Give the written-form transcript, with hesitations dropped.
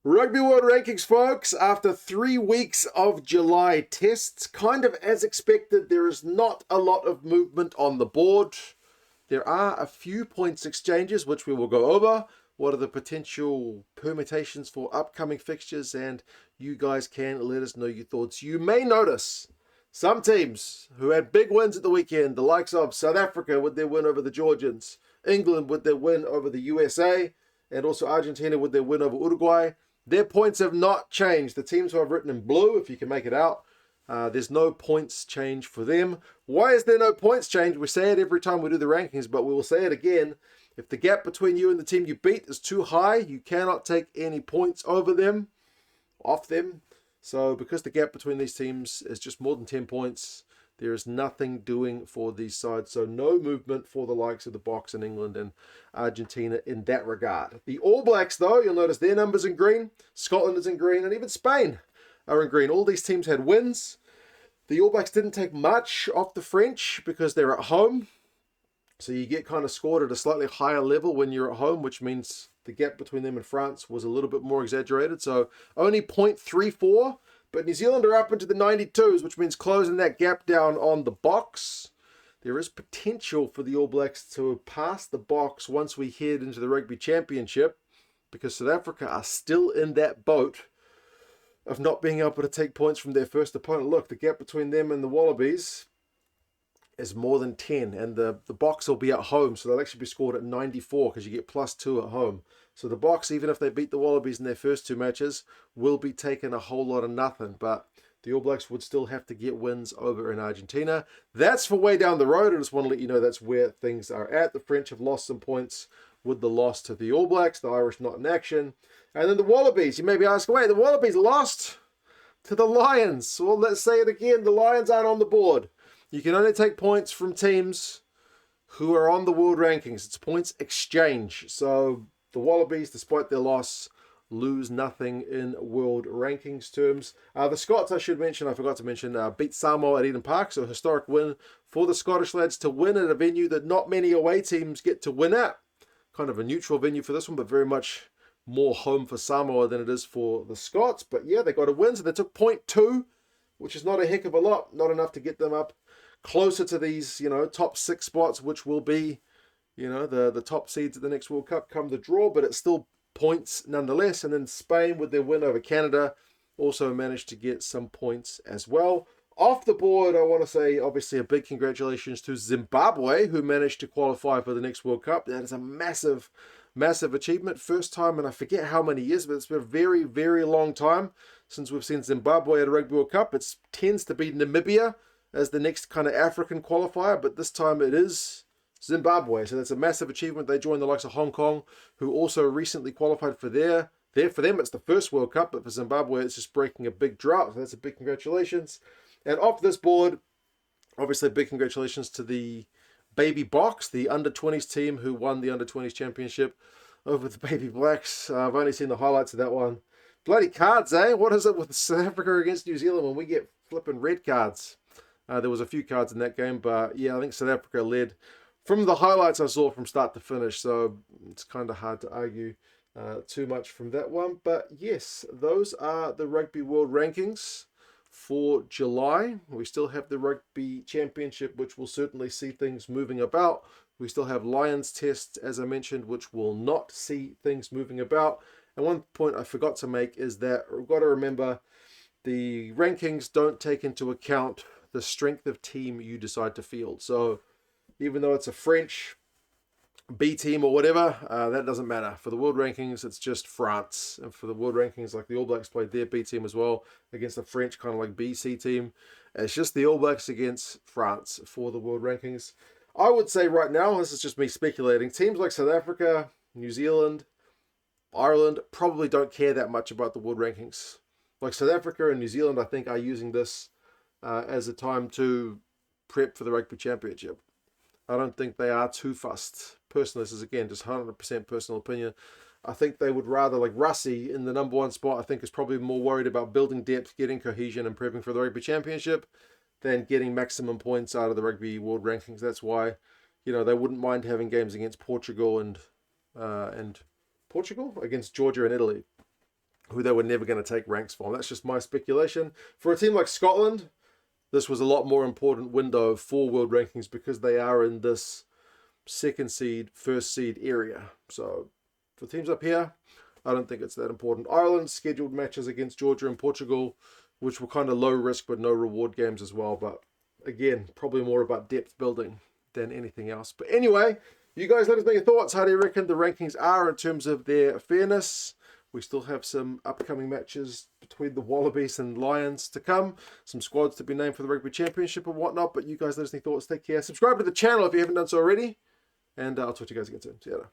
Rugby World Rankings, folks. After 3 weeks of July tests, kind of as expected, there is not a lot of movement on the board. There are a few points exchanges, which we will go over. What are the potential permutations for upcoming fixtures? And you guys can let us know your thoughts. You may notice some teams who had big wins at the weekend, the likes of South Africa with their win over the Georgians, England with their win over the USA, and also Argentina with their win over Uruguay. Their points have not changed. The teams who I've written in blue, if you can make it out, there's no points change for them. Why is there no points change? We say it every time we do the rankings, but we will say it again. If the gap between you and the team you beat is too high, you cannot take any points over them, off them. So because the gap between these teams is just more than 10 points, there is nothing doing for these sides. So no movement for the likes of the Box in England and Argentina in that regard. The All Blacks, though, you'll notice their numbers in green. Scotland is in green, and even Spain are in green. All these teams had wins. The All Blacks didn't take much off the French because they're at home. So you get kind of scored at a slightly higher level when you're at home, which means the gap between them and France was a little bit more exaggerated. So only 0.34. But New Zealand are up into the 92s, which means closing that gap down on the Box. There is potential for the All Blacks to pass the Box once we head into the Rugby Championship, because South Africa are still in that boat of not being able to take points from their first opponent. Look, the gap between them and the Wallabies is more than 10, and the Box will be at home, so they'll actually be scored at 94 because you get +2 at home. So the Box, even if they beat the Wallabies in their first two matches, will be taking a whole lot of nothing. But the All Blacks would still have to get wins over in Argentina. That's for way down the road. I just want to let you know that's where things are at. The French have lost some points with the loss to the All Blacks. The Irish not in action. And then the Wallabies. You may be asking, wait, the Wallabies lost to the Lions. Well, let's say it again. The Lions aren't on the board. You can only take points from teams who are on the world rankings. It's points exchange. So the Wallabies, despite their loss, lose nothing in world rankings terms. The Scots, I should mention, I forgot to mention, beat Samoa at Eden Park. So a historic win for the Scottish lads to win at a venue that not many away teams get to win at. Kind of a neutral venue for this one, but very much more home for Samoa than it is for the Scots. But yeah, they got a win. So they took 0.2, which is not a heck of a lot. Not enough to get them up closer to these, top 6 spots, which will be, the top seeds at the next World Cup come the draw, but it's still points nonetheless. And then Spain, with their win over Canada, also managed to get some points as well. Off the board, I want to say, obviously, a big congratulations to Zimbabwe, who managed to qualify for the next World Cup. That is a massive, massive achievement. First time, and I forget how many years, but it's been a very, very long time since we've seen Zimbabwe at a Rugby World Cup. It tends to be Namibia as the next kind of African qualifier, but this time it is Zimbabwe. So that's a massive achievement. They joined the likes of Hong Kong, who also recently qualified for for them it's the first World Cup, but for Zimbabwe it's just breaking a big drought. So that's a big congratulations. And off this board, obviously big congratulations to the Baby Box, the under-20s team who won the under-20s championship over the Baby Blacks. I've only seen the highlights of that one. Bloody cards, eh? What is it with South Africa against New Zealand when we get flipping red cards? There was a few cards in that game, but yeah, I think South Africa led from the highlights I saw from start to finish, so it's kind of hard to argue too much from that one. But yes, those are the Rugby World Rankings for July. We still have the Rugby Championship, which will certainly see things moving about. We still have Lions tests, as I mentioned, which will not see things moving about. And one point I forgot to make is that we've got to remember the rankings don't take into account the strength of team you decide to field. So even though it's a French B team or whatever, that doesn't matter. For the world rankings, it's just France. And for the world rankings, like the All Blacks played their B team as well against the French kind of like BC team. It's just the All Blacks against France for the world rankings. I would say right now, this is just me speculating, teams like South Africa, New Zealand, Ireland probably don't care that much about the world rankings. Like South Africa and New Zealand, I think, are using this as a time to prep for the Rugby Championship. I don't think they are too fussed. Personally, this is again just 100% personal opinion. I think they would rather, like Russie in the number 1 spot, I think is probably more worried about building depth, getting cohesion and prepping for the Rugby Championship than getting maximum points out of the Rugby World Rankings. That's why, they wouldn't mind having games against Portugal and Portugal against Georgia and Italy. who they were never going to take ranks from. That's just my speculation. For a team like Scotland, this was a lot more important window for World Rankings because they are in this second seed, first seed area. So for teams up here, I don't think it's that important. Ireland scheduled matches against Georgia and Portugal, which were kind of low risk but no reward games as well. But again, probably more about depth building than anything else. But anyway, you guys let us know your thoughts. How do you reckon the rankings are in terms of their fairness? We still have some upcoming matches between the Wallabies and Lions to come. Some squads to be named for the Rugby Championship and whatnot. But you guys let us know your thoughts. Take care. Subscribe to the channel if you haven't done so already. And I'll talk to you guys again soon. See you later.